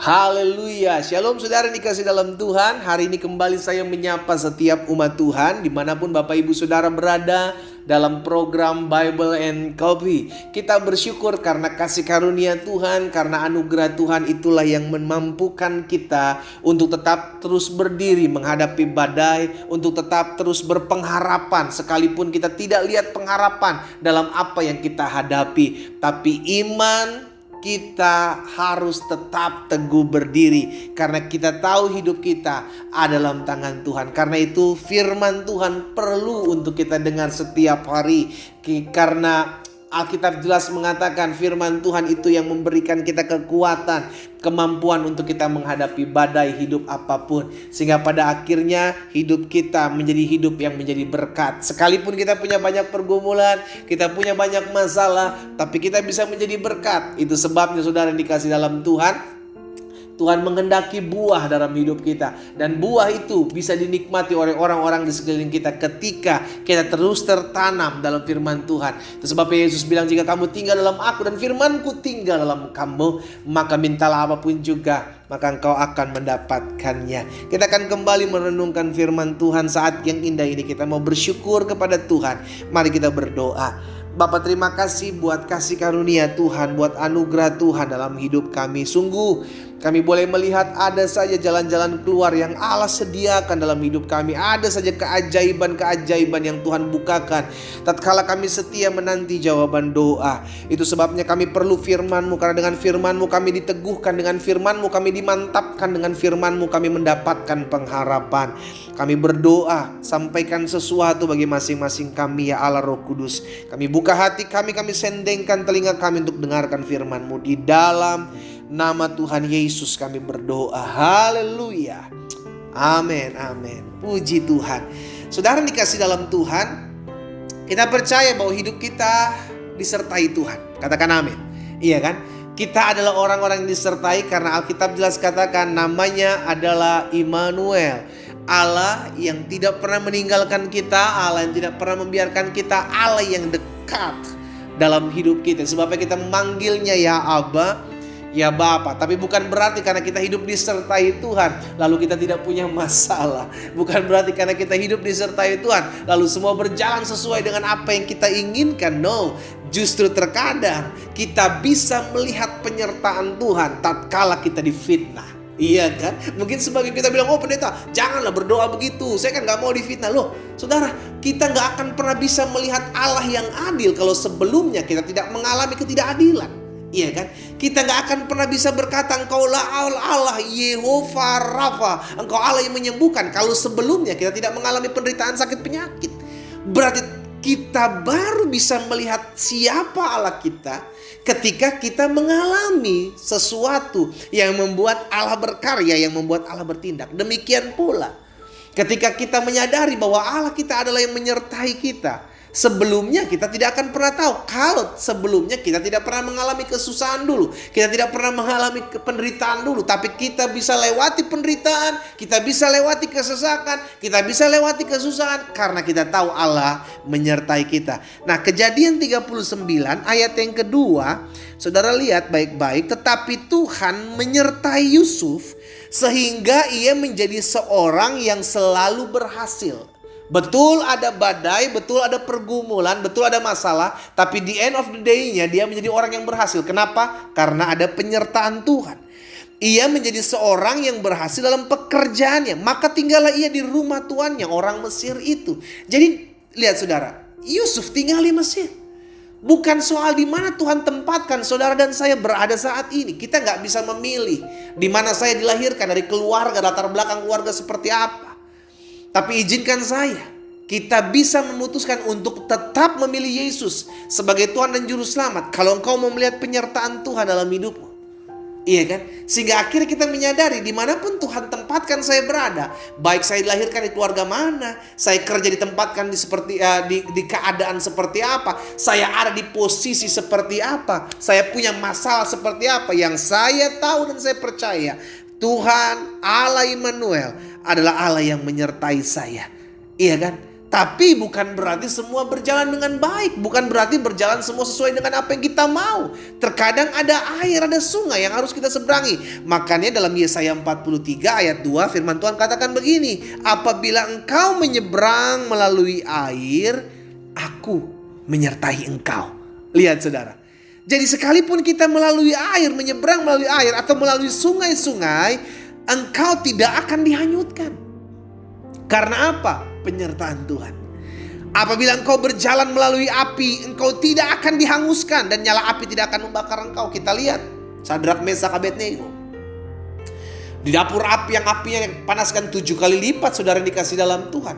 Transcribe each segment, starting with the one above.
Haleluya, shalom saudara yang dikasih dalam Tuhan. Hari ini kembali saya menyapa setiap umat Tuhan dimanapun Bapak Ibu Saudara berada dalam program Bible and Coffee. Kita bersyukur karena kasih karunia Tuhan, karena anugerah Tuhan itulah yang memampukan kita untuk tetap terus berdiri menghadapi badai, untuk tetap terus berpengharapan sekalipun kita tidak lihat pengharapan dalam apa yang kita hadapi. Tapi iman kita harus tetap teguh berdiri karena kita tahu hidup kita ada dalam tangan Tuhan. Karena itu firman Tuhan perlu untuk kita dengar setiap hari. Karena Alkitab jelas mengatakan firman Tuhan itu yang memberikan kita kekuatan, kemampuan untuk kita menghadapi badai hidup apapun. Sehingga pada akhirnya hidup kita menjadi hidup yang menjadi berkat. Sekalipun kita punya banyak pergumulan, kita punya banyak masalah, tapi kita bisa menjadi berkat. Itu sebabnya saudara yang dikasih dalam Tuhan, Tuhan menghendaki buah dalam hidup kita. Dan buah itu bisa dinikmati oleh orang-orang di sekeliling kita ketika kita terus tertanam dalam firman Tuhan. Itu sebabnya Yesus bilang, jika kamu tinggal dalam aku dan firmanku tinggal dalam kamu, maka mintalah apapun juga, maka engkau akan mendapatkannya. Kita akan kembali merenungkan firman Tuhan saat yang indah ini. Kita mau bersyukur kepada Tuhan. Mari kita berdoa. Bapa, terima kasih buat kasih karunia Tuhan, buat anugerah Tuhan dalam hidup kami. Sungguh kami boleh melihat ada saja jalan-jalan keluar yang Allah sediakan dalam hidup kami. Ada saja keajaiban-keajaiban yang Tuhan bukakan tatkala kami setia menanti jawaban doa. Itu sebabnya kami perlu firman-Mu, karena dengan firman-Mu kami diteguhkan, dengan firman-Mu kami dimantapkan, dengan firman-Mu kami mendapatkan pengharapan. Kami berdoa, sampaikan sesuatu bagi masing-masing kami ya Allah Roh Kudus. Kami buka hati kami sendengkan telinga kami untuk dengarkan firman-Mu. Di dalam nama Tuhan Yesus kami berdoa. Haleluya. Amin, amin. Puji Tuhan. Saudara dikasih dalam Tuhan, kita percaya bahwa hidup kita disertai Tuhan. Katakan amin. Iya kan? Kita adalah orang-orang yang disertai karena Alkitab jelas katakan namanya adalah Immanuel. Allah yang tidak pernah meninggalkan kita, Allah yang tidak pernah membiarkan kita, Allah yang dekat dalam hidup kita. Sebabnya kita memanggilnya ya Abba, ya Bapa. Tapi bukan berarti karena kita hidup disertai Tuhan lalu kita tidak punya masalah. Bukan berarti karena kita hidup disertai Tuhan lalu semua berjalan sesuai dengan apa yang kita inginkan. No, justru terkadang kita bisa melihat penyertaan Tuhan tatkala kita difitnah. Iya kan? Mungkin sebagian kita bilang, oh pendeta janganlah berdoa begitu, saya kan gak mau difitnah. Loh saudara, kita gak akan pernah bisa melihat Allah yang adil kalau sebelumnya kita tidak mengalami ketidakadilan. Iya kan? Kita gak akan pernah bisa berkata engkaulah Allah Yehova Rafa, engkau Allah yang menyembuhkan, kalau sebelumnya kita tidak mengalami penderitaan sakit penyakit. Berarti kita baru bisa melihat siapa Allah kita ketika kita mengalami sesuatu yang membuat Allah berkarya, yang membuat Allah bertindak. Demikian pula ketika kita menyadari bahwa Allah kita adalah yang menyertai kita. Sebelumnya kita tidak akan pernah tahu kalau sebelumnya kita tidak pernah mengalami kesusahan dulu. Kita tidak pernah mengalami penderitaan dulu. Tapi kita bisa lewati penderitaan, kita bisa lewati kesesakan, kita bisa lewati kesusahan karena kita tahu Allah menyertai kita. Nah, Kejadian 39 ayat yang kedua, saudara lihat baik-baik. Tetapi Tuhan menyertai Yusuf sehingga ia menjadi seorang yang selalu berhasil. Betul ada badai, betul ada pergumulan, betul ada masalah, tapi di end of the day-nya dia menjadi orang yang berhasil. Kenapa? Karena ada penyertaan Tuhan. Ia menjadi seorang yang berhasil dalam pekerjaannya. Maka tinggallah ia di rumah tuannya, orang Mesir itu. Jadi lihat saudara, Yusuf tinggal di Mesir. Bukan soal di mana Tuhan tempatkan saudara dan saya berada saat ini. Kita nggak bisa memilih di mana saya dilahirkan, dari keluarga, latar belakang keluarga seperti apa. Tapi izinkan saya, kita bisa memutuskan untuk tetap memilih Yesus sebagai Tuhan dan Juru Selamat kalau engkau mau melihat penyertaan Tuhan dalam hidupmu. Iya kan? Sehingga akhirnya kita menyadari dimanapun Tuhan tempatkan saya berada, baik saya dilahirkan di keluarga mana, saya kerja ditempatkan di keadaan seperti apa, saya ada di posisi seperti apa, saya punya masalah seperti apa, yang saya tahu dan saya percaya Tuhan Allah Immanuel adalah Allah yang menyertai saya. Iya kan? Tapi bukan berarti semua berjalan dengan baik. Bukan berarti berjalan semua sesuai dengan apa yang kita mau. Terkadang ada air, ada sungai yang harus kita seberangi. Makanya dalam Yesaya 43 ayat 2 firman Tuhan katakan begini. Apabila engkau menyeberang melalui air, aku menyertai engkau. Lihat saudara. Jadi sekalipun kita melalui air, menyeberang melalui air atau melalui sungai-sungai, engkau tidak akan dihanyutkan. Karena apa? Penyertaan Tuhan. Apabila engkau berjalan melalui api, engkau tidak akan dihanguskan dan nyala api tidak akan membakar engkau. Kita lihat Sadrak, Mesak, Abednego di dapur api yang apinya panaskan 7 kali lipat, saudara dikasih dalam Tuhan.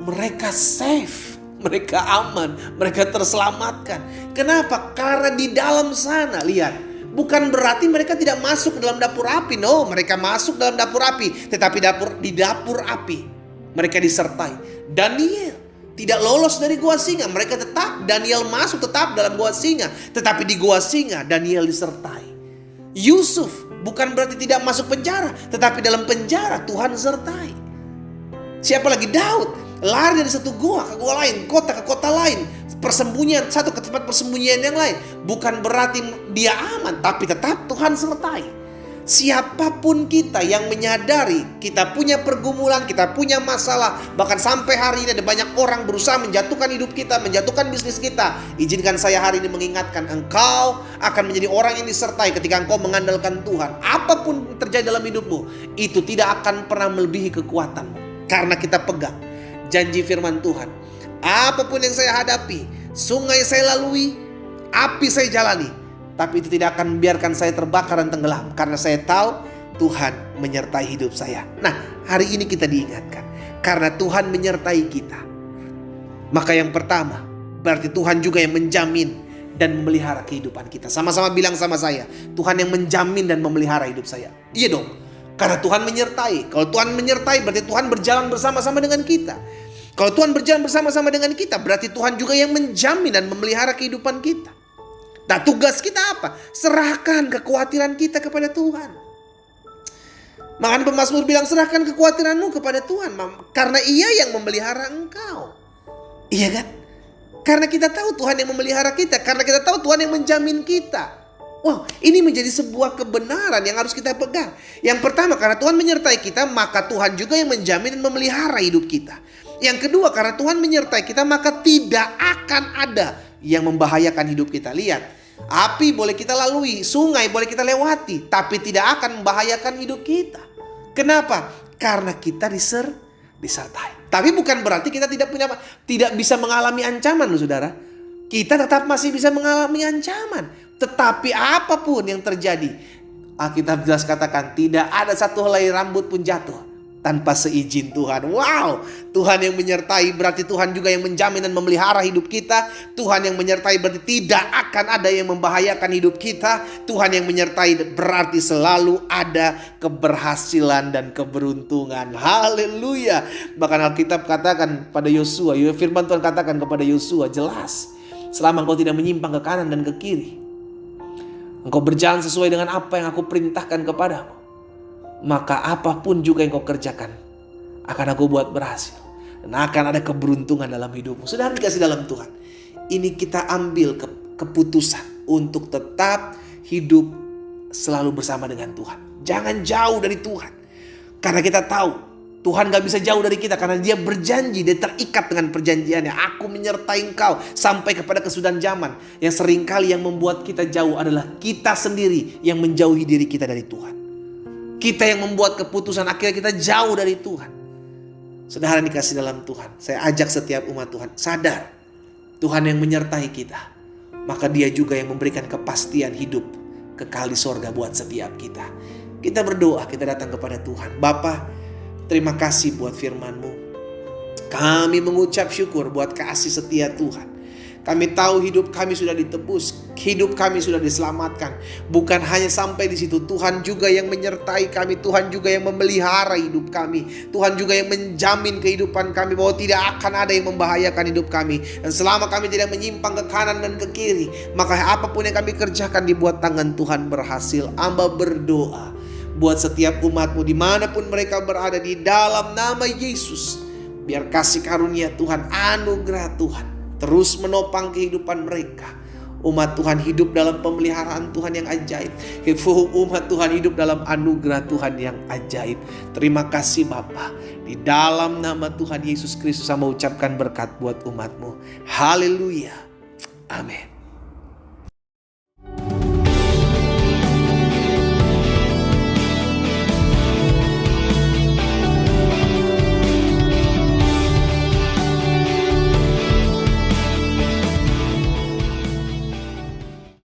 Mereka safe, mereka aman, mereka terselamatkan. Kenapa? Karena di dalam sana, lihat, bukan berarti mereka tidak masuk ke dalam dapur api. No, mereka masuk dalam dapur api, tetapi di dapur api mereka disertai. Daniel tidak lolos dari gua singa. Daniel masuk tetap dalam gua singa. Tetapi di gua singa Daniel disertai. Yusuf bukan berarti tidak masuk penjara, tetapi dalam penjara Tuhan sertai. Siapa lagi? Daud lari dari satu gua ke gua lain, kota ke kota lain, persembunyian satu ke tempat persembunyian yang lain. Bukan berarti dia aman, tapi tetap Tuhan sertai. Siapapun kita yang menyadari kita punya pergumulan, kita punya masalah, bahkan sampai hari ini ada banyak orang berusaha menjatuhkan hidup kita, menjatuhkan bisnis kita. Izinkan saya hari ini mengingatkan, engkau akan menjadi orang yang disertai ketika engkau mengandalkan Tuhan. Apapun terjadi dalam hidupmu, itu tidak akan pernah melebihi kekuatanmu. Karena kita pegang janji firman Tuhan. Apapun yang saya hadapi, sungai saya lalui, api saya jalani, tapi itu tidak akan membiarkan saya terbakar dan tenggelam. Karena saya tahu Tuhan menyertai hidup saya. Nah, hari ini kita diingatkan. Karena Tuhan menyertai kita, maka yang pertama, berarti Tuhan juga yang menjamin dan memelihara kehidupan kita. Sama-sama bilang sama saya, Tuhan yang menjamin dan memelihara hidup saya. Iya dong, karena Tuhan menyertai. Kalau Tuhan menyertai, berarti Tuhan berjalan bersama-sama dengan kita. Kalau Tuhan berjalan bersama-sama dengan kita, berarti Tuhan juga yang menjamin dan memelihara kehidupan kita. Nah, tugas kita apa? Serahkan kekhawatiran kita kepada Tuhan. Makanya pemazmur bilang, serahkan kekhawatiranmu kepada Tuhan, karena Ia yang memelihara engkau. Iya kan? Karena kita tahu Tuhan yang memelihara kita, karena kita tahu Tuhan yang menjamin kita. Wow, ini menjadi sebuah kebenaran yang harus kita pegang. Yang pertama, karena Tuhan menyertai kita, maka Tuhan juga yang menjamin dan memelihara hidup kita. Yang kedua, karena Tuhan menyertai kita, maka tidak akan ada yang membahayakan hidup kita. Lihat, api boleh kita lalui, sungai boleh kita lewati, tapi tidak akan membahayakan hidup kita. Kenapa? Karena kita disertai. Tapi bukan berarti kita tidak bisa mengalami ancaman loh saudara. Kita tetap masih bisa mengalami ancaman. Tetapi apapun yang terjadi, Alkitab jelas katakan, tidak ada satu helai rambut pun jatuh tanpa seizin Tuhan. Wow, Tuhan yang menyertai berarti Tuhan juga yang menjamin dan memelihara hidup kita. Tuhan yang menyertai berarti tidak akan ada yang membahayakan hidup kita. Tuhan yang menyertai berarti selalu ada keberhasilan dan keberuntungan. Haleluya. Bahkan Alkitab katakan pada Yosua, firman Tuhan katakan kepada Yosua jelas, selama engkau tidak menyimpang ke kanan dan ke kiri, engkau berjalan sesuai dengan apa yang aku perintahkan kepadamu, maka apapun juga yang kau kerjakan akan aku buat berhasil. Dan akan ada keberuntungan dalam hidupmu. Saudara dikasih dalam Tuhan, ini kita ambil keputusan untuk tetap hidup selalu bersama dengan Tuhan. Jangan jauh dari Tuhan. Karena kita tahu Tuhan gak bisa jauh dari kita. Karena Dia berjanji, Dia terikat dengan perjanjiannya. Aku menyertai engkau sampai kepada kesudahan zaman. Yang seringkali yang membuat kita jauh adalah kita sendiri yang menjauhi diri kita dari Tuhan. Kita yang membuat keputusan, akhirnya kita jauh dari Tuhan. Saudara dikasih dalam Tuhan, saya ajak setiap umat Tuhan sadar Tuhan yang menyertai kita, maka Dia juga yang memberikan kepastian hidup kekal di sorga buat setiap kita. Kita berdoa, kita datang kepada Tuhan. Bapa, terima kasih buat firman-Mu. Kami mengucap syukur buat kasih setia Tuhan. Kami tahu hidup kami sudah ditebus, hidup kami sudah diselamatkan. Bukan hanya sampai di situ, Tuhan juga yang menyertai kami, Tuhan juga yang memelihara hidup kami, Tuhan juga yang menjamin kehidupan kami bahwa tidak akan ada yang membahayakan hidup kami. Dan selama kami tidak menyimpang ke kanan dan ke kiri, maka apapun yang kami kerjakan dibuat tangan Tuhan berhasil. Hamba berdoa buat setiap umat-Mu dimanapun mereka berada, di dalam nama Yesus, Biar kasih karunia Tuhan, anugerah Tuhan terus menopang kehidupan mereka. Umat Tuhan hidup dalam pemeliharaan Tuhan yang ajaib. Umat Tuhan hidup dalam anugerah Tuhan yang ajaib. Terima kasih Bapa. Di dalam nama Tuhan Yesus Kristus saya mengucapkan berkat buat umat-Mu. Haleluya. Amin.